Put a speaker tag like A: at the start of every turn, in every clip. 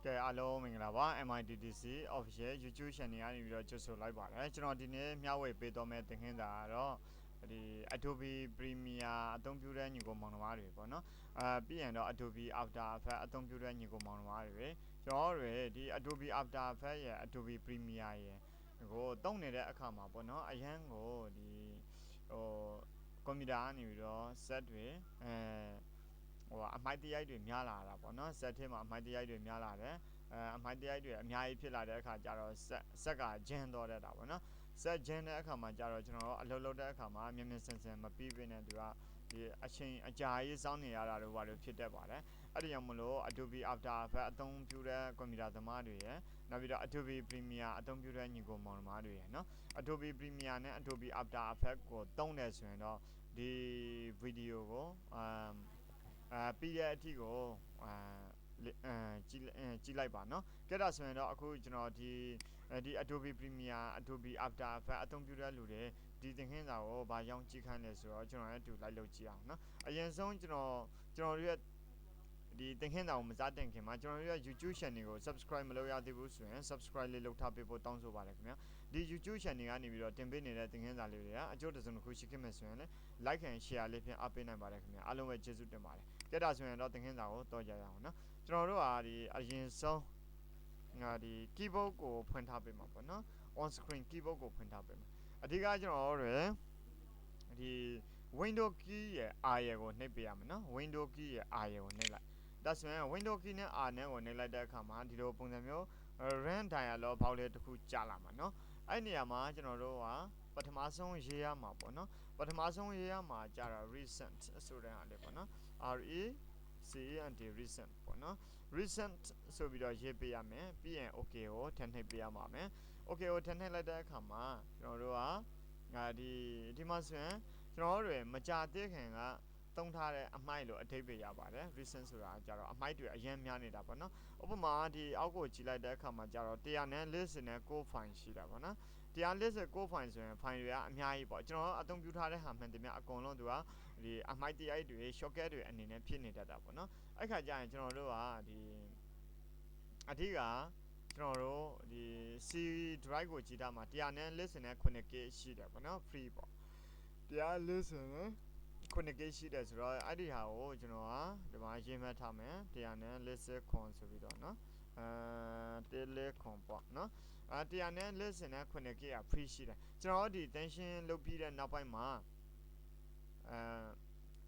A: ကဲအားလုံးမင်္ဂလာပါ MITDC official YouTube channel ကနေပြီးတော့ကြိုဆိုလိုက်ပါတယ်ကျွန်တော်ဒီနေ့မျှဝေပေးတော့မယ့်သင်ခန်းစာကတော့ဒီ Adobe Premiere အသုံးပြုတဲ့ညီကိုမောင်နှမတွေပေါ့နော်ပြီးရင်တော့ Adobe After Effects အသုံးပြုတဲ့ညီကိုမောင်နှမတွေကျွန်တော်တို့ဒီ Adobe After Effects ရဲ့ Adobe Premiere ရဲ့ကိုတုံးနေတဲ့အခါမှာပေါ့နော်အရန်ကိုဒီကွန်ပျူတာကနေပြီးတော့ set တွေအမိုက်တရိုက်တွေများလာတာပေါ့နော် set ထဲမှာအမိုက်တရိုက်တွေများလာတယ်အမိုက်တရိုက်တွေအများကြီးဖြစ်လာတဲ့အခါကျတော့ set ကဂျင်းတော့တဲ့တာပေါ့နော် set ဂျင်းတဲ့အခါမှာကျတော့ကျွန်တော်အလုပ်လုပ်တဲ့အခါမှာမြန်မြန်ဆန်ဆန်မပြီးပြင်းတဲ့သူကဒီအချိန်အကြာကြီးစောင့်နေရတာတို့ဘာလို့ဖြစ်တတ်ပါတယ်အဲ့ဒါကြောင့်မလို့ Adobe After Effects အသုံးပြုတဲ့ကွန်ပျူတာသမားတွေရယ်နောက်ပြီးတော့ Adobe Premiere အသုံးပြုတဲ့ညီကိုမောင်နှမတွေရယ်နော် Adobe Premiere နဲ့ Adobe After Effects ကိုသုံးတယ်ဆိုရင်တော့ဒီဗီဒီယိုကိုပြီးတဲ့အထိကိုကြည့်လိုက်ပါနော်ကဲဒါဆိုရင်တော့အခုကျွန်တော်ဒီ Adobe Premiere Adobe After Effects အသုံးပြုတဲ့လူတွေဒီသင်ခန်းစာကိုဘာကြောင့်ကြည့်ခိုင်းလဲဆိုတော့ကျွန်တော်လည်းအတူလိုက်လုပ်ကြည့်အောင်နော်အရင်ဆုံးကျွန်တော်တို့ရဲ့ဒီသင်ခန်းစာကိုမစတင်ခင်မှာကျွန်တော်တို့ရဲ့ YouTube channel ကို subscribe မလုပ်ရသေးဘူးဆိုရင် subscribe လေးလုပ်ထားပေးဖို့တောင်းဆိုပါတယ်ခင်ဗျာဒီ YouTube channel ကနေပြီးတော့တင်ပေးနေတဲ့သင်ခန်းစာလေးတွေကအကျိုးတစုံတစ်ခုရှိခဲ့မယ်ဆိုရင်လည်း like and share လေးဖြင့်အားပေးနိုင်ပါတယ်ခင်ဗျာအားလုံးပဲကျေးဇူးတင်ပါတယ်ကဲဒါဆိုရင်တော့သင်ခန်းစာကိုတော့ကြရအောင်နော်ကျွန်တော်တို့ကဒီအရင်ဆုံးဒီ keyboard ကိုဖွင့်ထားပေးမှာပေါ့နော် on screen keyboard ကိုဖွင့်ထားပေးမှာအဓိကကျွန်တော်တို့ဒီ window key ရဲ့ R ရဲ့ကိုနှိပ်ပေးရမယ်နော် window key ရဲ့ R ရဲ့ကိုနှိပ်လိုက်ဒါဆိုရင် window key နဲ့ R နဲ့ကိုနှိပ်လိုက်တဲ့အခါမှာဒီလိုပုံစံမျိုး run dialog ဘောက်လေးတစ်ခုကြာလာမှာနော်အဲ့နေရာမှာကျွန်တော်တို့ကပထမဆုံးရေးရမှာပေါ့နော်ပထမဆုံးရေးရမှာကြာတော့ recent ဆိုတဲ့အားလေးပေါ့နော် RECENT recent ပေါ့နော် recent ဆိုပြီးတော့ရေးပေးရမယ်ပြီးရင် okay ကိုထည့်နှိပ်ပေးရမှာမယ် okay ကိုထည့်နှိပ်လိုက်တဲ့အခါမှာကျွန်တော်တို့ကဒီမှာဆိုရင်ကျွန်တော်တို့မကြာသေးခင်ကသုံးထားတဲ့အမိုက်လို့အဓိပ္ပာယ်ရပါတယ် recent ဆိုတာကြတော့အမိုက်တွေအရင်များနေတာပေါ့နော်ဥပမာဒီအောက်ကိုကြည့်လိုက်တဲ့အခါမှာကြတော့149 file ရှိတာပေါ့နော်149 file ဆိုရင် file တွေကအများကြီးပေါ့ကျွန်တော်အသုံးပြုထားတဲ့ဟာမှန်တယ်များအကုန်လုံးသူကဒီအမိုက်တရိုက်တွေ shortcut တွေအနေနဲ့ဖြစ်နေတတ်တာပေါ့နော်အဲ့ခါကျရင်ကျွန်တော်တို့ကဒီအဓိကကျွန်တော်တို့ဒီ C drive ကိုကြည့်တာမှာ149 GB ရှိတယ်ပေါ့နော် free ပေါ့149 GB ရှိတယ်ဆိုတော့အဲ့ဒီဟာကိုကျွန်တော်ကဒီမှာရေးမှတ်ထားမယ်149ခွန်ဆိုပြီးတော့နော်တေးလေးခွန်ပေါ့နော်149 GB က free ရှိတယ်ကျွန်တော်ဒီ tension လုပ်ပြီးတဲ့နောက်ပိုင်းမှာ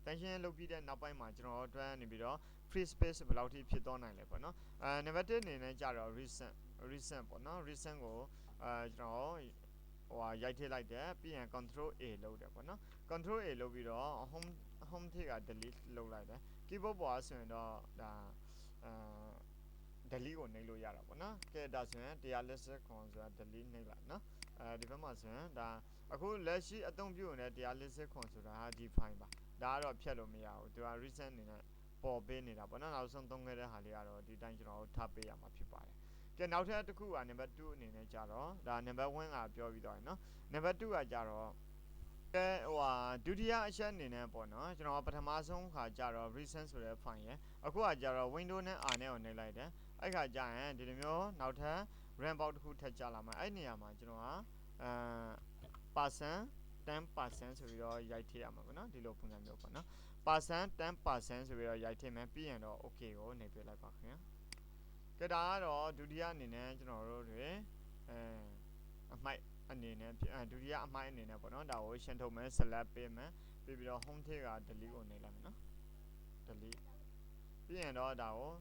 A: tension လုပ်ပြီးတဲ့နောက်ပိုင်းမှာကျွန်တော်တို့အတွက်နေပြီးတော့ free space ဘယ်လောက်ထိဖြစ်သွားနိုင်လဲပေါ့နော်နံပါတ်1အနေနဲ့ကြတော့ recent ပေါ့နော် recent ကိုကျွန်တော်ရိုက်ထည့်လိုက်တယ်ပြီးရင် control A လုပ်တယ်ပေါ့နော် control A လုပ်ပြီးတော့ home ထိက delete လုပ်လိုက်တယ် keyboard ပေါ်ဆိုရင်တော့ဒါ delete ကိုနှိပ်လို့ရတာပေါ့နော်ကဲဒါဆိုရင်149ခွန်ဆိုတာ delete နှိပ်လိုက်နော်ဒီဘက်မှာဆိုရင်ဒါအခုလက်ရှိအသုံးပြုနေတဲ့149ခွန်ဆိုတာဟာဒီ file ပါဒါကတော့ဖြတ်လို့မရဘူးသူက recent အနေနဲ့ပေါ်ပေးနေတာပေါ့နော်နောက်ဆုံးသုံးခဲ့တဲ့ဟာလေးကတော့ဒီတိုင်းကျွန်တော်တို့ထားပေးရမှာဖြစ်ပါတယ်ကဲနောက်ထပ်တစ်ခုက number 2အနေနဲ့ကြတော့ဒါ number 1ကပြောပြီးတော့နော် number 2ကကြတော့ကဲဒုတိယအချက်အနေနဲ့ပေါ့နော်ကျွန်တော်ပထမဆုံးခါကြတော့ recent ဆိုတဲ့ file ရယ်အခုကကြတော့ window နဲ့ R နဲ့ကိုနှိပ်လိုက်တယ်အဲ့ခါကျရင်ဒီလိုမျိုးနောက်ထပ် RAM box တစ်ခုထပ်ကြလာမှာအဲ့နေရာမှာကျွန်တော်ကpercent 10% ဆိုပြီးတော့ရိုက်ထည့်ရမှာပေါ့နော်ဒီလိုပုံစံမျိုးပေါ့နော် percent 10% ဆိုပြီးတော့ရိုက်ထည့်မယ်ပြီးရင်တော့ okay ကိုနှိပ်ပေးလိုက်ပါခင်ဗျာကဲဒါကတော့ဒုတိယအနေနဲ့ကျွန်တော်တို့တွေအမိုက်အနေနဲ့ဒုတိယအမိုက်အနေနဲ့ပေါ့နော်ဒါကိုရှင်းထုတ်မယ် select ပေးမယ်ပြီးပြီးတော့ home ထဲက delete ကိုနှိပ်လိုက်မယ်နော် delete ပြီးရင်တော့ဒါကို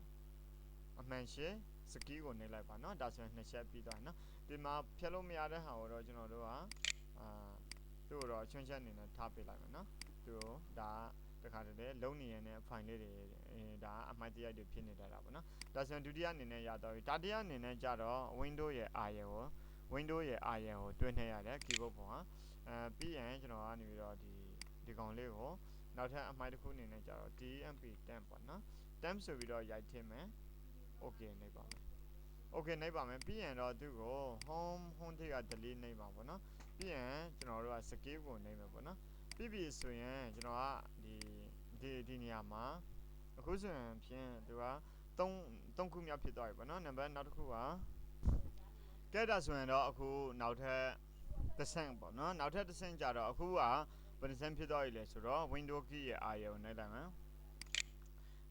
A: အမှန်ရှင်း skill ကိုနှိပ်လိုက်ပါနော်ဒါဆိုရင်နှစ်ချက်ပြီးသွားနော်ဒီမှာဖြတ်လို့မရတဲ့ဟာကိုတော့ကျွန်တော်တို့ကသူ့ကိုတော့ချွန်းချက်အနေနဲ့ထားပေးလိုက်မယ်နော်သူဒါတခါတည်းလုံးနေရတဲ့ file လေးတွေဒါအမိုက်တရိုက်တွေဖြစ်နေတတ်တာပေါ့နော်ဒါဆိုရင်ဒုတိယအနေနဲ့ရတော့တတိယအနေနဲ့ကြတော့ window ရဲ့ R ရဲ့ကို window ရဲ့ R ရဲ့ကိုတွင်းနေရတယ် keyboard ပေါ်မှာပြီးရင်ကျွန်တော်ကနေပြီးတော့ဒီကောင်လေးကိုနောက်ထပ်အမိုက်တစ်ခုအနေနဲ့ကြတော့ TMP10 ပေါ့နော်10ဆိုပြီးတော့ရိုက်ထည့်မယ် okay နှိပ်ပါမယ် okay နှိပ်ပါမယ်ပြီးရင်တော့သူ့ကို home ထိက delete နှိပ်ပါပေါ့နော်ပြီးရင်ကျွန်တော်တို့က skill ကိုနှိပ်မယ်ပေါ့နော်ပြီးပြီဆိုရင်ကျွန်တော်ကဒီနေရာမှာအခုဆိုရင်ဖြင့်သူက 3ခုမြောက်ဖြစ်သွားပြီပေါ့နော်နံပါတ်နောက်တစ်ခုကကဲဒါဆိုရင်တော့အခုနောက်ထပ်တစ်ဆင့်ပေါ့နော်နောက်ထပ်တစ်ဆင့်ကြတော့အခုကဘယ်တစ်ဆင့်ဖြစ်သွားပြီလဲဆိုတော့ window key ရဲ့ အာရုံနဲ့လိုက်မယ်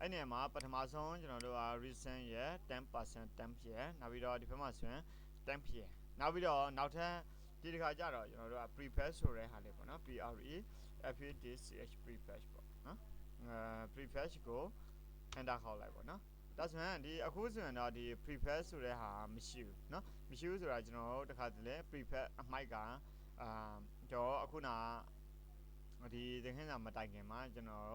A: အဲ့နေရာမှာပထမဆုံးကျွန်တော်တို့က recent ရဲ့ 10% temp ရဲ့နောက်ပြီးတော့ဒီဘက်မှာဆိုရင် temp ရဲ့နောက်ပြီးတော့နောက်ထပ်ဒီတစ်ခါကြတော့ကျွန်တော်တို့က prefetch ဆိုတဲ့ဟာလေးပေါ့နော် prefetch prefetch ပေါ့နော်prefetch ကို enter ခေါက်လိုက်ပေါ့နော်ဒါဆိုရင်ဒီအခုဆိုရင်တော့ဒီ prefetch ဆိုတဲ့ဟာမရှိဘူးเนาะမရှိဘူးဆိုတာကျွန်တော်တို့တစ်ခါတည်းလဲ prefetch အမိုက်ကကျွန်တော်အခုနာဒီသင်ခန်းစာမတိုင်ခင်မှာကျွန်တော်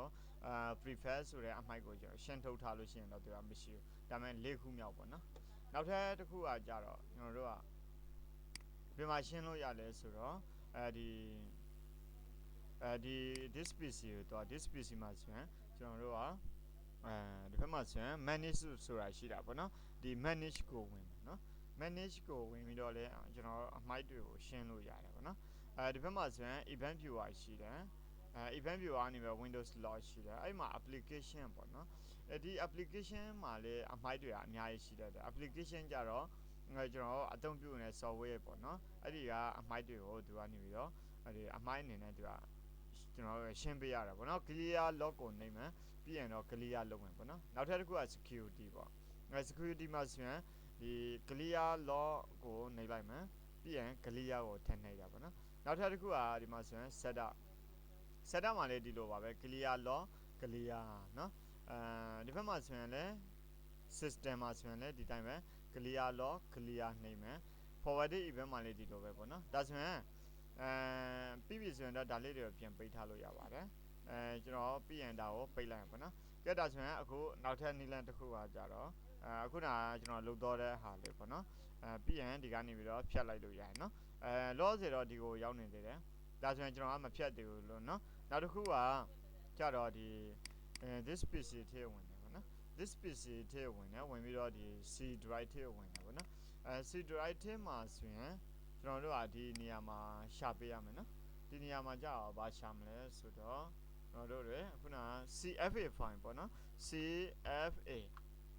A: prefetch ဆိုတဲ့အမိုက်ကိုကျွန်တော်ရှင်းထုတ်ထားလို့ရှိရင်တော့သူကမရှိဘူးဒါပေမဲ့၄ခုမြောက်ပေါ့နော်နောက်ထပ်တစ်ခုကကြတော့ကျွန်တော်တို့ကဒီမှာရှင်းလို့ရလဲဆိုတော့ဒီ this PC ကိုတော့ this PC မှာဆိုရင်ကျွန်တော်တို့ကဒီဘက်မှာဆိုရင် manage ဆိုတာရှိတာပေါ့နော်ဒီ manage ကိုဝင်တယ်နော် manage ကိုဝင်ပြီးတော့လဲကျွန်တော်အမိုက်တွေကိုရှင်းလို့ရတယ်ပေါ့နော်ဒီဘက်မှာဆိုရင် event viewer ရှိတယ်event viewer ကနေပဲ Windows log ရှိတယ်အဲ့မှာ application ပေါ့နော်ဒီ application မှာလဲအမိုက်တွေကအများကြီးရှိတယ် application ကြတော့ကျွန်တော်အသုံးပြုနေတဲ့ software ပေါ့နော်အဲ့ဒီကအမိုက်တွေကိုသူကနေပြီးတော့ဒီအမိုက်အနေနဲ့သူကကျွန်တော်ရှင်းပေးရတာပေါ့နော် clear log ကိုနှိပ်မယ်ပြီးရင်တော့ clear လုပ်မယ်ပေါ့နော်နောက်ထပ်တစ်ခုက security ပေါ့ security မှာဆိုရင်ဒီ clear log ကိုနှိပ်လိုက်မယ်ပြီးရင် clear ကိုထည့်နှိပ်တာပေါ့နော်နောက်ထပ်တစ်ခုကဒီမှာဆိုရင် setup မှာလည်းဒီလိုပါပဲ clear log clear เนาะဒီဘက်မှာဆိုရင်လည်း system မှာဆိုရင်လည်းဒီတိုင်းပဲ clear log clear နှိပ်မယ် forwarded event မှာလည်းဒီလိုပဲပေါ့နော်ဒါဆိုရင်ပြီးပြီဆိုရင်တော့ဒါလေးတွေကိုပြန်ပိတ်ထားလို့ရပါတယ်ကျွန်တော်ပြီးရင်ဒါကိုပိတ်လိုက်ပါနော်ကဲဒါဆိုရင်အခုနောက်ထပ်နည်းလမ်းတစ်ခုကကြတော့အခုနကကျွန်တော်လုပ်တော့တဲ့ဟာလေးပေါ့နော်ပြီးရင်ဒီကနေပြီးတော့ဖြတ်လိုက်လို့ရတယ်နော်လောစေတော့ဒီကိုရောက်နေသေးတယ်ဒါဆိုရင်ကျွန်တော်ကမဖြတ်သေးဘူးလို့နော်နောက်တစ်ခုကကြတော့ဒီthis PC ထဲဝင်တယ်ပေါ့နော် this PC ထဲဝင်တယ်ဝင်ပြီးတော့ဒီ C drive ထဲဝင်တယ်ပေါ့နော်C drive ထဲမှာဆိုရင်ကျွန်တော်တို့ကဒီနေရာမှာရှာပေးရမယ်နော်ဒီနေရာမှာကြာတော့ဘာရှာမလဲဆိုတော့ကျွန်တော်တို့တွေခုနက CFA file ပေါ့နော် CFA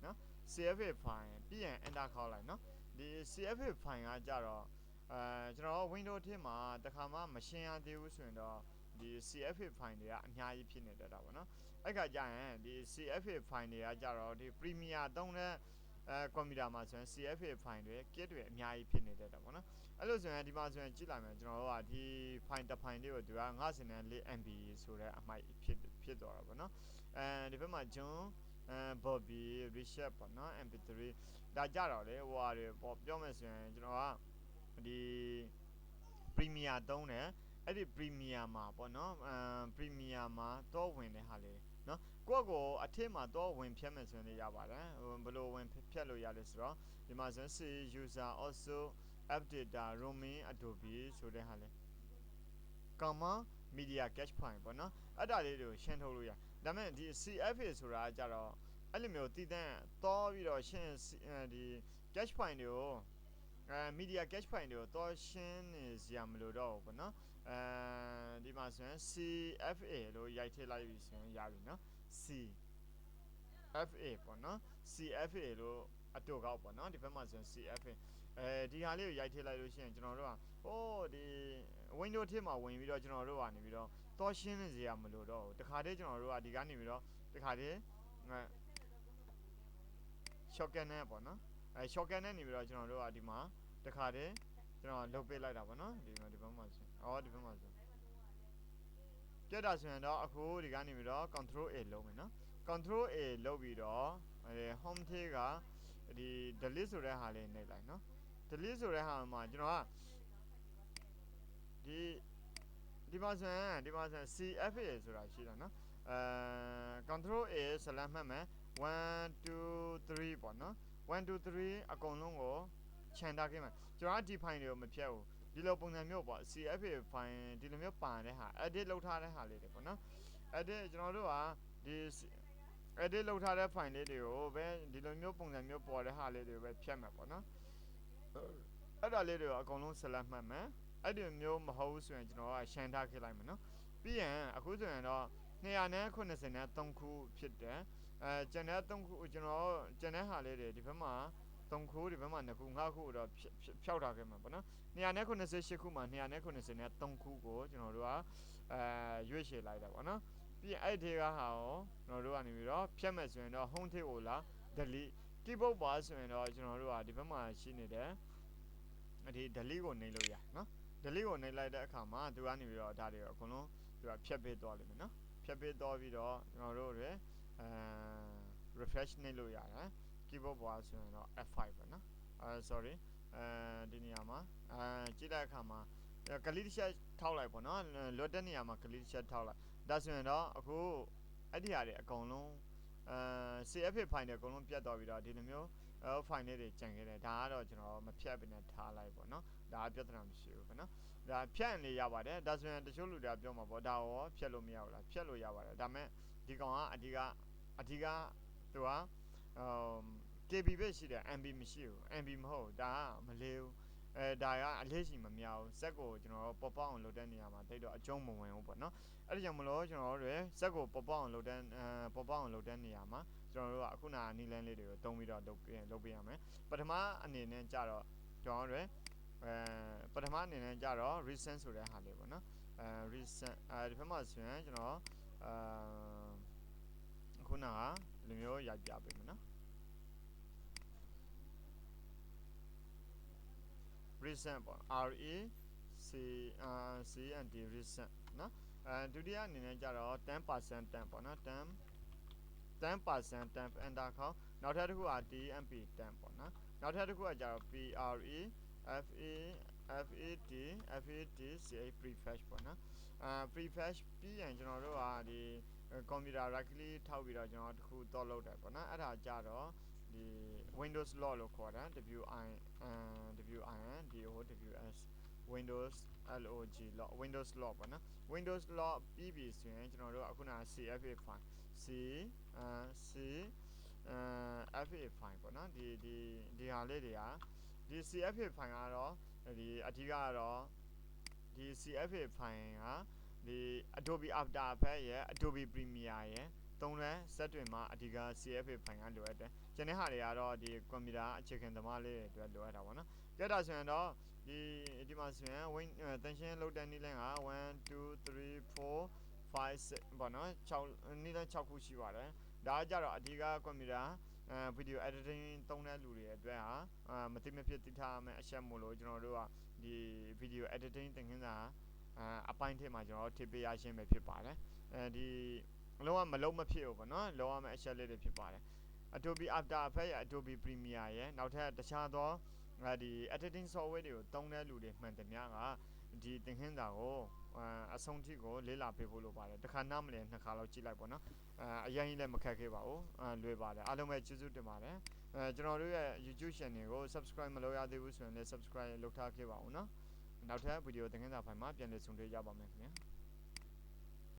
A: နော် CFA file ပြီးရင် enter ခေါက်လိုက်နော်ဒီ CFA file ကကြာတော့ကျွန်တော် Windows ထဲမှာတခါမှမရှင်းရသေးဘူးဆိုရင်တော့ဒီ CFA file တွေကအများကြီးဖြစ်နေတတ်တာပေါ့နော်အဲ့ခါကျရင်ဒီ CFA file တွေကကြတော့ဒီ Premiere သုံးတဲ့ကွန်ပျူတာမှာဆိုရင် CFA file တွေ kit တွေအများကြီးဖြစ်နေတတ်တာပေါ့နော်အဲ့လိုဆိုရင်ဒီမှာဆိုရင်ကြည့်လိုက်မယ်ကျွန်တော်တို့ကဒီ file တစ် file လေးကိုသူက54 MB ဆိုတဲ့အမိုက်ဖြစ်သွားတာပေါ့နော်ဒီဘက်မှာ John Bobby Richard ပေါ့နော် MP3 ဒါကြတော့လေဟိုဟာတွေပေါ့ပြောမယ်ဆိုရင်ကျွန်တော်ကဒီ Premiere သုံးတယ်အဲ့ဒီ Premiere မှာပေါ့နော်Premiere မှာတော့ဝင်တဲ့ဟာလေးနော်ကိုယ့်ကိုအထက်မှာတော့ဝင်ဖြတ်မယ်ဆိုရင်လည်းရပါတယ်ဘယ်လိုဝင်ဖြတ်လို့ရလဲဆိုတော့ဒီမှာဆိုရင် C user also update roaming adobe ဆိုတဲ့ဟာလေး comma media cache file ပေါ့နော်အဲ့ဒါလေးတွေကိုရှင်းထုတ်လို့ရဒါပေမဲ့ဒီ CFA ဆိုတာကြတော့အဲ့လိုမျိုးတည်တံ့တော့ပြီးတော့ရှင်းဒီ cache file တွေကိုmedia cache file တွေကိုတော့ရှင်းနေစရာမလိုတော့ဘူးပေါ့နော်ဒီမှာဆိုရင် CFA လို့ရိုက်ထည့်လိုက်ပြီဆိုရင်ရပြီနော် CFA ပေါ့နော် CFA လို့အတူကောက်ပေါ့နော်ဒီဘက်မှာဆိုရင် CFA ဒီဟာလေးကိုရိုက်ထည့်လိုက်လို့ရှိရင်ကျွန်တော်တို့ကဟိုးဒီ Windows ထဲမှာဝင်ပြီးတော့ကျွန်တော်တို့ကနေပြီးတော့တော့ရှင်းနေစရာမလိုတော့ဘူးတခါတည်းကျွန်တော်တို့ကဒီကနေပြီးတော့တခါတည်းshortcut နဲ့ပေါ့နော်shortcut နဲ့နေပြီးတော့ကျွန်တော်တို့ကဒီမှာတခါတည်းကျွန်တော်လုတ်ပေးလိုက်တာပေါ့နော်ဒီဘက်မှာဆိုဒီဘက်မှာဆိုကြက်တာဆိုရင်တော့အခုဒီကနေပြီးတော့ control A လုပ်မယ်နော် control A လုပ်ပြီးတော့home ထဲကဒီ delete ဆိုတဲ့ဟာလေးနှိပ်လိုက်နော် delete ဆိုတဲ့ဟာမှာကျွန်တော်ကဒီမှာဆိုရင် CFA ဆိုတာရှိတာနော်control A ဆလမ်းမှတ်မယ်1 2 3ပေါ့နော်1 2 3အကုန်လုံးကိုခြံထားခဲ့မယ်ကျွန်တော်ဒီ file တွေကိုမဖြတ်ဘူးဒီလိုပုံစံမျိုးပေါ့ CFA file ဒီလိုမျိုးပါတဲ့ဟာ edit လုပ်ထားတဲ့ဟာလေးတွေပေါ့နော် edit ကျွန်တော်တို့ကဒီ edit လုပ်ထားတဲ့ file လေးတွေကိုပဲဒီလိုမျိုးပုံစံမျိုးပေါ်တဲ့ဟာလေးတွေကိုပဲဖြတ်မှာပေါ့နော်အဲ့ဒါလေးတွေကိုအကုန်လုံး select မှတ်မယ်အဲ့ဒီမျိုးမဟုတ်ဘူးဆိုရင်ကျွန်တော်ကရှင်းထားခဲ့လိုက်မယ်နော်ပြီးရင်အခုဆိုရင်တော့293ခုဖြစ်တယ် ကျန်တဲ့3ခုကျွန်တော်ကျန်တဲ့ဟာလေးတွေဒီဘက်မှာ3ခုဒီဘက်မှာ2ခု5ခုတော့ဖြောက်ထားခဲ့မှာပေါ့နော်298ခုမှာ290နဲ့3ခုကိုကျွန်တော်တို့ကရွေးချယ်လိုက်တာပေါ့နော်ပြီးအဲ့ဒီကဟာရောကျွန်တော်တို့ကနေပြီးတော့ဖြတ်မဲ့ဆိုရင်တော့ home ထိပ်ကိုလာ delete keyboard bar ဆိုရင်တော့ကျွန်တော်တို့ကဒီဘက်မှာရှိနေတဲ့ဒီ delete ကိုနှိပ်လို့ရနော် delete ကိုနှိပ်လိုက်တဲ့အခါမှာသူကနေပြီးတော့ဒါတွေအကုန်လုံးသူကဖြတ်ပေးသွားလိမ့်မယ်နော်ဖြတ်ပေးသွားပြီးတော့ကျွန်တော်တို့တွေrefresh နှိပ်လို့ရတယ် keyboard bar ဆိုရင်တော့ F5 ပဲနော်sorry ဒီနေရာမှာကြည့်တဲ့အခါမှာကလီတစ်ချက်ထောက်လိုက်ပေါ့နော်လွတ်တဲ့နေရာမှာကလီတစ်ချက်ထောက်လိုက်ဒါဆိုရင်တော့အခုအဲ့ဒီဟာတွေအကုန်လုံးCF file တွေအကုန်လုံးပြတ်သွားပြီးတော့ဒီလိုမျိုးfile လေးတွေကျန်ခဲ့တယ်ဒါကတော့ကျွန်တော်မဖြတ်ဘဲနဲ့ထားလိုက်ပေါ့နော်ဒါပြဿနာမရှိဘူးပေါ့နော်ဒါဖြတ်ရင်လည်းရပါတယ်ဒါဆိုရင်တချို့လူတွေကပြောမှာပေါ့ဒါရောဖြတ်လို့မရဘူးလားဖြတ်လို့ရပါတယ်ဒါမဲ့ဒီကောင်ကအဓိကသူကKB ပဲရှိတယ် MB မရှိဘူး MB မဟုတ်ဒါကမလေးဘူးဒါကအလေးရှိမများဘူးစက်ကိုကျွန်တော်ပေါ်ပေါက်အောင်လုပ်တဲ့နေရာမှာတိတ်တော့အကျုံးမဝင်ဘူးပေါ့နော်အဲ့ဒါကြောင့်မလို့ကျွန်တော်တို့စက်ကိုပေါ်ပေါက်အောင်လုပ်တဲ့နေရာမှာကျွန်တော်တို့ကအခုနနီလန်းလေးတွေကိုတုံးပြီးတော့လုပ်ပေးရမယ်ပထမအနေနဲ့ကြတော့ကျွန်တော်တို့ပထမအနေနဲ့ကြတော့ recent ဆိုတဲ့ဟာလေးပေါ့နော်recent ဒီဘက်မှာဆိုရင်ကျွန်တော်ခုနကဒီလိုမျိုးရိုက်ပြပေးမယ်နော် recent ပေါ့ RECNT recent နော်ဒုတိယအနေနဲ့ကြတော့ 10% temp ပေါ့နော်10% temp enter ခေါက်နောက်ထပ်တစ်ခုက TMP temp ပေါ့နော်နောက်ထပ်တစ်ခုကကြတော့ PREFAT prefetch ပေါ့နော်prefetch ပြီးရင်ကျွန်တော်တို့ကဒီ computer right click ထောက်ပြီးတော့ကျွန်တော်တစ်ခုတော့လုပ်တယ်ပေါ့နော်အဲ့ဒါကြတော့ဒီ Windows log လို့ခေါ်တယ် WINDOS Windows log log Windows log ပေါ့နော် Windows log ပြီးပြီဆိုရင်ကျွန်တော်တို့အခုန CFA file FA file ပေါ့နော်ဒီဟာလေးတွေကဒီ CFA file ကတော့ဒီအဓိကကတော့ဒီ CFA file ကဒီ Adobe After Effects ရဲ့ Adobe Premiere ရဲ့သုံးတဲ့ set တွေမှာအဓိက CFA file ကလိုအပ်တယ်။ကျန်တဲ့ဟာတွေကတော့ဒီ computer အခြေခံသမားလေးတွေအတွက်လိုအပ်တာပေါ့နော်။ကြည့်တာဆိုရင်တော့ဒီမှာဆိုရင်တန်ရှင်းလုပ်တဲ့နည်းလမ်းက1 2 3 4 5 6ပေါ့နော်6နည်းလမ်း6ခုရှိပါတယ်။ဒါကြတော့အဓိက computer video editing သုံးတဲ့လူတွေအတွက်ဟာမသိမဖြစ်သိထားရမယ့်အချက်မို့လို့ကျွန်တော်တို့ကဒီ video editing သင်ခန်းစာအပိုင်းထဲမှာကျွန်တော်ထိပေးရရှင်းပဲဖြစ်ပါတယ်ဒီလုံးဝမလုံးမဖြစ်ဘူးပေါ့နော်လုံးဝမဲ့အချက်လေးတွေဖြစ်ပါတယ် Adobe After Effects ရဲ့ Adobe Premiere ရဲ့နောက်ထပ်တခြားသောဒီ editing software တွေကိုသုံးတဲ့လူတွေမှန်တယ်များကဒီသင်ခန်းစာကိုအဆုံးထိကိုလေ့လာပေးဖို့လိုပါတယ်တစ်ခါနားမလည်နှစ်ခါလောက်ကြည့်လိုက်ပေါ့နော်အရင်ကြီးလည်းမခက်ခဲပါဘူးလွယ်ပါတယ်အားလုံးပဲကျေးဇူးတင်ပါတယ်ကျွန်တော်တို့ရဲ့ YouTube channel ကို subscribe မလုပ်ရသေးဘူးဆိုရင်လည်း subscribe လုပ်ထားခဲ့ပါဦးနော်နောက်ထပ်ဗီဒီယိုသင်ခန်းစာဖိုင်မှာပြန်လည်ဆုံတွေ့ကြပါမယ်ခင်ဗျာ